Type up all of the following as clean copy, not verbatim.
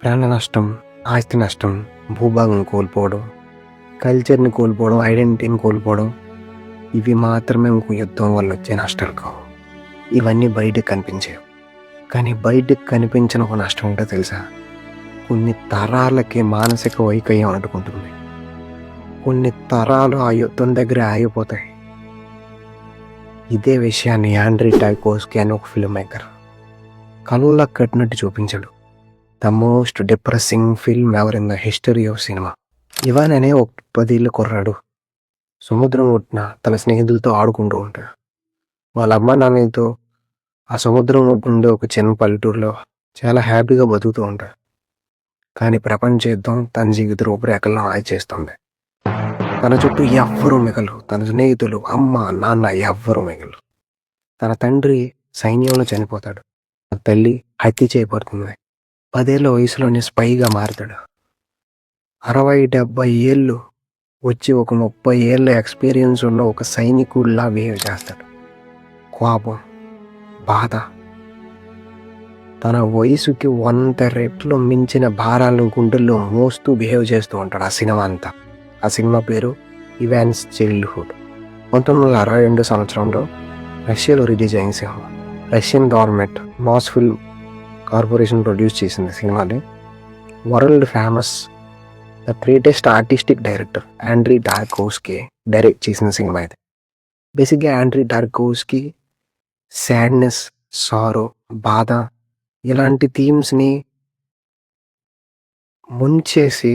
ప్రాణ నష్టం, ఆస్తి నష్టం, భూభాగం కోల్పోవడం, కల్చర్‌ని కోల్పోవడం, ఐడెంటిటీని కోల్పోవడం ఇవి మాత్రమే ఒక యుద్ధం వల్ల వచ్చే నష్టాలు కావు. ఇవన్నీ బయటకు కనిపించేవి. కానీ బయటకు కనిపించని ఒక నష్టం ఏంటో తెలుసా? కొన్ని తరాలకి మానసిక వైకల్యం అంటుకుంటుంది. కొన్ని తరాలు ఆ యుద్ధం దగ్గరే ఆగిపోతాయి. ఇదే విషయాన్ని యాండ్రీ టార్కోవ్స్కీ అనే ఒక ఫిల్మ్ మేకర్ కళ్ళకు కట్టినట్టు చూపించాడు. The most depressing film ever in the history of cinema. Ivan అనే ఒక 10 ఏళ్ళ కుర్రాడు సముద్రం ఒడ్డున తన స్నేహితులతో ఆడుకుంటూ ఉంటాడు. వాళ్ళ అమ్మ నాన్నలతో ఆ సముద్రం ఒడ్డు నుండి ఒక చిన్న పల్లెటూరులో చాలా హ్యాపీగా బతుకుతూ ఉంటాడు. కానీ ప్రపంచ యుద్ధం తన జీవిత రూపురేఖలను ఆయి చేస్తుంది. తన చుట్టూ ఎవ్వరూ మిగలరు. తన స్నేహితులు, అమ్మ నాన్న ఎవ్వరూ మిగలరు. తన తండ్రి సైన్యంలో చనిపోతాడు. తన తల్లి హత్య చేయబడుతుంది. 10 ఏళ్ళ వయసులోనే స్పైగా మారుతాడు. 60-70 ఏళ్ళు వచ్చి ఒక 30 ఏళ్ళ ఎక్స్పీరియన్స్ ఉన్న ఒక సైనికుడిలా బిహేవ్ చేస్తాడు. కోపం, బాధ, తన వయసుకి 100 రెట్లు మించిన భారాలను గుండెల్లో మోస్తూ బిహేవ్ చేస్తూ ఉంటాడు ఆ సినిమా అంతా. ఆ సినిమా పేరు ఇవాన్స్ చైల్డ్హుడ్. 1962 సంవత్సరంలో రష్యాలో రిలీజ్ అయిన సినిమా. Russian government Mosfilm corporation produce చేసింది సినిమాని. World famous the greatest artistic director Andrei Tarkovsky direct చేసిన సినిమా ఇది. బేసిక్గా యాండ్రీ టార్కోవ్స్కీ సాడ్నెస్, సారో, బాధ ఇలాంటి థీమ్స్ని ముంచేసి,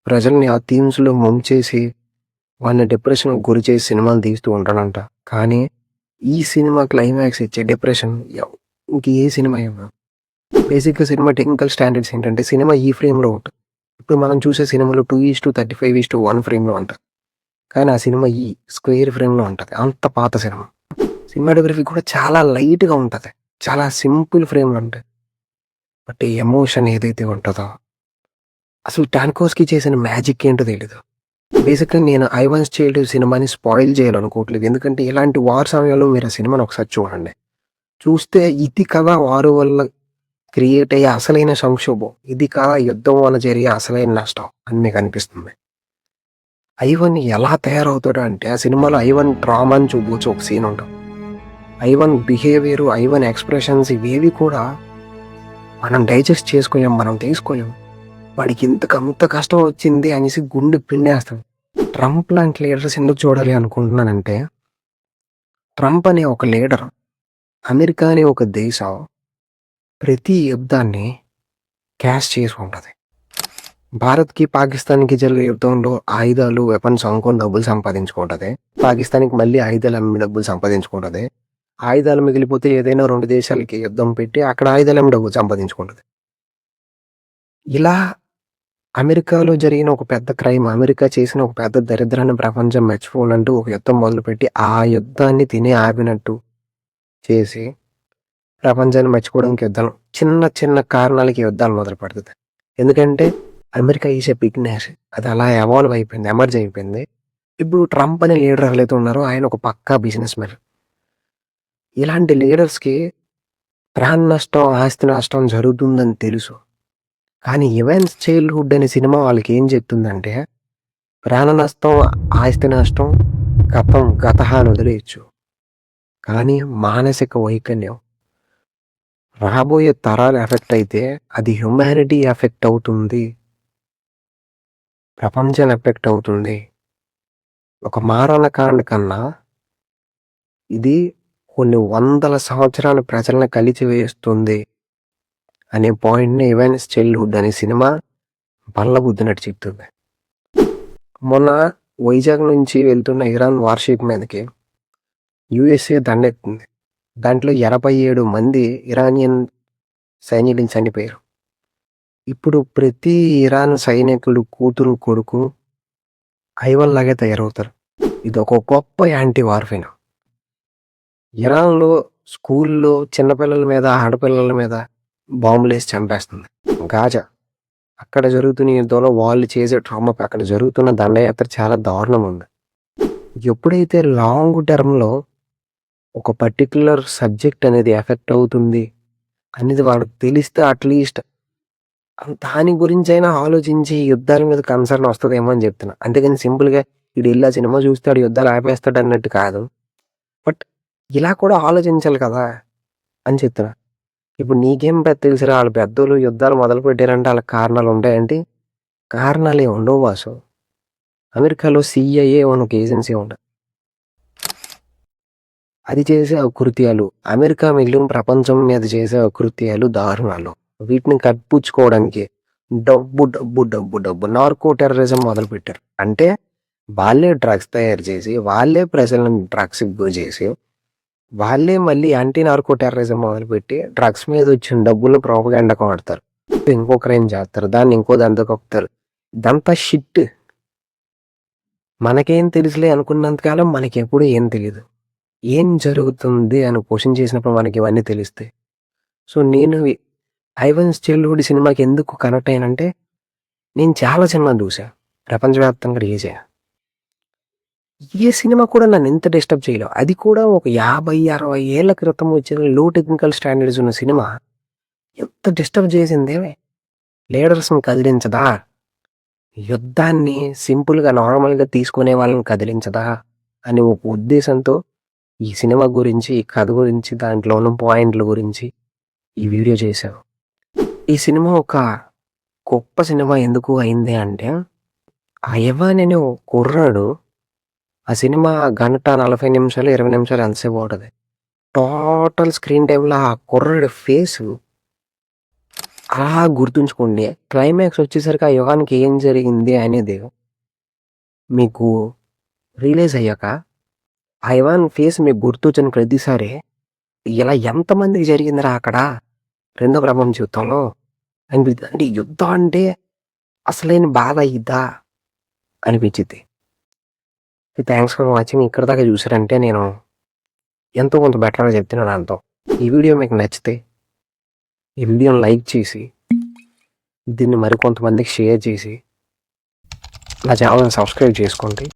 ప్రజల్ని ఆ థీమ్స్లో ముంచేసి వాళ్ళని డిప్రెషన్కి గురి చేసి సినిమాలు తీస్తూ ఉంటాడంట. కానీ ఈ సినిమా క్లైమాక్స్ ఇచ్చే డిప్రెషన్ ఇంక ఏ సినిమా ఇవ్వదు. బేసిక్గా సినిమా టెక్నికల్ స్టాండర్డ్స్ ఏంటంటే సినిమా ఈ ఫ్రేమ్లో ఉంటుంది. ఇప్పుడు మనం చూసే సినిమాలో 2:35:1 ఫ్రేమ్లో ఉంటుంది. కానీ ఆ సినిమా ఈ స్క్వేర్ ఫ్రేమ్లో ఉంటుంది. అంత పాత సినిమా. సినిమాటోగ్రఫీ కూడా చాలా లైట్గా ఉంటుంది. చాలా సింపుల్ ఫ్రేమ్లో ఉంటుంది. బట్ ఎమోషన్ ఏదైతే ఉంటుందో అసలు టార్కోవ్స్కీ చేసిన మ్యాజిక్ ఏంటో తెలీదు. బేసిక్గా నేను ఐవాన్స్ చైల్డ్హుడ్ సినిమాని స్పాయిల్ చేయాలనుకోవట్లేదు. ఎందుకంటే ఇలాంటి వార్ సమయంలో మీరు ఆ సినిమాని ఒకసారి చూడండి. చూస్తే ఇది కదా వారు వల్ల క్రియేట్ అయ్యే అసలైన సంక్షోభం, ఇది కదా యుద్ధం వల్ల జరిగే అసలైన నష్టం అని మీకు అనిపిస్తుంది. ఐవన్ ఎలా తయారవుతాడు అంటే ఆ సినిమాలో ఐవన్ ట్రామా అని చూపవచ్చు ఒక సీన్ ఉంటుంది. ఐవన్ బిహేవియర్, ఐవన్ ఎక్స్ప్రెషన్స్ ఇవేవి కూడా మనం డైజెస్ట్ చేసుకోలేం, మనం తీసుకోలేం. వాడికి ఇంత కష్టం వచ్చింది అనేసి గుండె పిండేస్తాం. ట్రంప్ లాంటి లీడర్స్ ఎందుకు చూడాలి అనుకుంటున్నానంటే, ట్రంప్ అనే ఒక లీడర్, అమెరికా అనే ఒక దేశం ప్రతి యుద్ధాన్ని క్యాష్ చేసి ఉంటుంది. భారత్కి పాకిస్తాన్కి జరిగే యుద్ధంలో ఆయుధాలు, వెపన్స్ అమ్ముకొని డబ్బులు సంపాదించుకుంటుంది. పాకిస్తాన్కి మళ్ళీ ఆయుధాలు అమ్మి డబ్బులు సంపాదించుకుంటుంది. ఆయుధాలు మిగిలిపోతే ఏదైనా 2 దేశాలకి యుద్ధం పెట్టి అక్కడ ఆయుధాలు అమ్మి డబ్బులు సంపాదించుకుంటుంది. ఇలా అమెరికాలో జరిగిన ఒక పెద్ద క్రైమ్, అమెరికా చేసిన ఒక పెద్ద దరిద్రాన్ని ప్రపంచం మర్చిపోవాలంటూ ఒక యుద్ధం మొదలుపెట్టి ఆ యుద్ధాన్ని తినే ఆపినట్టు చేసి ప్రపంచాన్ని మర్చిపోవడానికి యుద్ధాలు, చిన్న కారణాలకి యుద్ధాలు మొదలు పెడుతుంది. ఎందుకంటే America is a big nation. అది అలా ఎవాల్వ్ అయిపోయింది, ఎమర్జ్ అయిపోయింది. ఇప్పుడు ట్రంప్ అనే లీడర్ ఎవరైతే ఉన్నారో ఆయన ఒక పక్కా బిజినెస్ మ్యాన్. ఇలాంటి లీడర్స్కి ప్రాణ నష్టం, ఆస్తి నష్టం జరుగుతుందని తెలుసు. కానీ ఇవాన్స్ చైల్డ్హుడ్ అనే సినిమా వాళ్ళకి ఏం చెప్తుందంటే, ప్రాణ నష్టం, ఆస్తి నష్టం గతహ అని వదిలేయచ్చు. కానీ మానసిక వైకల్యం రాబోయే తరాలు ఎఫెక్ట్ అయితే అది హ్యుమానిటీ ఎఫెక్ట్ అవుతుంది, ప్రపంచం ఎఫెక్ట్ అవుతుంది. ఒక మారణకాండ కన్నా ఇది కొన్ని వందల సంవత్సరాల ప్రజలను కలిచివేస్తుంది అనే పాయింట్ని ఇవాన్స్ చైల్డ్హుడ్ అనే సినిమా బల్లబుద్దినట్టు చెప్తుంది. మొన్న వైజాగ్ నుంచి వెళ్తున్న ఇరాన్ వార్షిప్ మీదకి యుఎస్ఏ దండెత్తింది. దాంట్లో 87 మంది ఇరానియన్ సైనికులు చనిపోయారు. ఇప్పుడు ప్రతి ఇరాన్ సైనికుడు కూతురు, కొడుకు ఐవన్ లాగే తయారవుతారు. ఇది ఒక గొప్ప యాంటీ వార్ఫేర్. ఇరాన్లో స్కూల్లో చిన్నపిల్లల మీద, ఆడపిల్లల మీద బాంబులు వేసి చంపేస్తుంది. గాజా అక్కడ జరుగుతున్న యుద్ధంలో వాళ్ళు చేసే ట్రామా, అక్కడ జరుగుతున్న దండయాత్ర చాలా దారుణం ఉంది. ఎప్పుడైతే లాంగ్ టర్మ్లో ఒక పర్టిక్యులర్ సబ్జెక్ట్ అనేది ఎఫెక్ట్ అవుతుంది అనేది వాళ్ళకి తెలిస్తే అట్లీస్ట్ దాని గురించైనా ఆలోచించి యుద్ధాల మీద కన్సర్న్ వస్తదేమో అని చెప్తున్నా. అంతేగాని సింపుల్‌గా ఈడెళ్లి ఆ సినిమా చూస్తాడు, యుద్ధాలు ఆపేస్తాడు అన్నట్టు కాదు. బట్ ఇలా కూడా ఆలోచించాలి కదా! అని చెప్తున్నా. ఇప్పుడు నీకేం తెలుసురా ఆళ్ళు పెద్దోళ్ళు యుద్ధాలు మొదలుపెట్టారంటే ఆళ్ళకి కారణాలుంటాయేంటి? కారణాలేం ఉండవు బాసు. అమెరికాలో సీఐఏ అని ఒక ఏజెన్సీ ఉంటది. అది చేసే అకృత్యాలు, అమెరికా మిగిలిన ప్రపంచం మీద చేసే అకృత్యాలు, దారుణాలు. వీటిని కప్పిపుచ్చుకోవడానికి డబ్బు, డబ్బు, డబ్బు, డబ్బు నార్కో టెర్రరిజం మొదలుపెట్టారు. అంటే వాళ్ళే డ్రగ్స్ తయారు చేసి, వాళ్ళే ప్రజలను డ్రగ్స్‌కి గురి చేసి, వాళ్ళే మళ్ళీ యాంటీ నార్కో టెర్రరిజం మొదలుపెట్టి, డ్రగ్స్ మీద వచ్చిన డబ్బులు ప్రోపగాండాకి వాడతారు. ఇంకొకరేం చేస్తారు, దాన్ని ఇంకో దాంతో కప్పుతారు. ఇదంతా షిట్. మనకేం తెలుసులే అనుకున్నంత కాలం మనకెప్పుడు ఏం తెలీదు. ఏం జరుగుతుంది అని క్వెషన్ చేసినప్పుడు మనకి ఇవన్నీ తెలుస్తాయి. సో నేను 'ఐవన్స్ చైల్డ్‌హుడ్' సినిమాకి ఎందుకు కనెక్ట్ అయ్యానంటే, నేను చాలా సినిమాలు చూసా. ప్రపంచవ్యాప్తంగా రిలీజ్ అయ్యాయి. ఏ సినిమా కూడా నన్ను ఇంత డిస్టర్బ్ చేయలేవు. అది కూడా ఒక 50, 60 ఏళ్ల క్రితం వచ్చిన లో టెక్నికల్ స్టాండర్డ్స్ ఉన్న సినిమా ఎంత డిస్టర్బ్ చేసింది. లీడర్స్‌ని కదిలించదా? యుద్ధాన్ని సింపుల్‌గా నార్మల్‌గా తీసుకునే వాళ్ళని కదిలించదా? అని ఒక ఉద్దేశంతో ఈ సినిమా గురించి, ఈ కథ గురించి, దాంట్లో ఉన్న పాయింట్ల గురించి ఈ వీడియో చేశాను. ఈ సినిమా ఒక గొప్ప సినిమా ఎందుకు అయింది అంటే, ఆ యవన్ అనే ఒక కుర్రాడు ఆ సినిమా గంట 40 నిమిషాలు, 20 నిమిషాలు ఎంతసేపు ఉంటది. టోటల్ స్క్రీన్ టైమ్‌లో ఆ కుర్రాడి ఫేసు అలా గుర్తుంచుకోండి. క్లైమాక్స్ వచ్చేసరికి ఆ యుగానికి ఏం జరిగింది అనేది మీకు రియలైజ్ అయ్యాక, ఆ యవన్ ఫేస్ మీకు గుర్తొచ్చిన ప్రతిసారి ఇలా ఎంతమందికి జరిగిందిరా అక్కడ రెండో ప్రపంచ యుద్ధంలో అనిపిస్తది. అంటే యుద్ధం అంటే అసలైన బాధ ఇదా అనిపించిద్ది. Thanks for watching. ఇక్కడి దాకా చూసారంటే నేను ఎంతో కొంత బెటర్‌గా చెప్తున్నాను అర్థం. ఈ వీడియో మీకు నచ్చితే ఈ వీడియోని లైక్ చేసి, దీన్ని మరికొంతమందికి షేర్ చేసి, నా ఛానల్‌ని సబ్స్క్రైబ్ చేసుకోండి.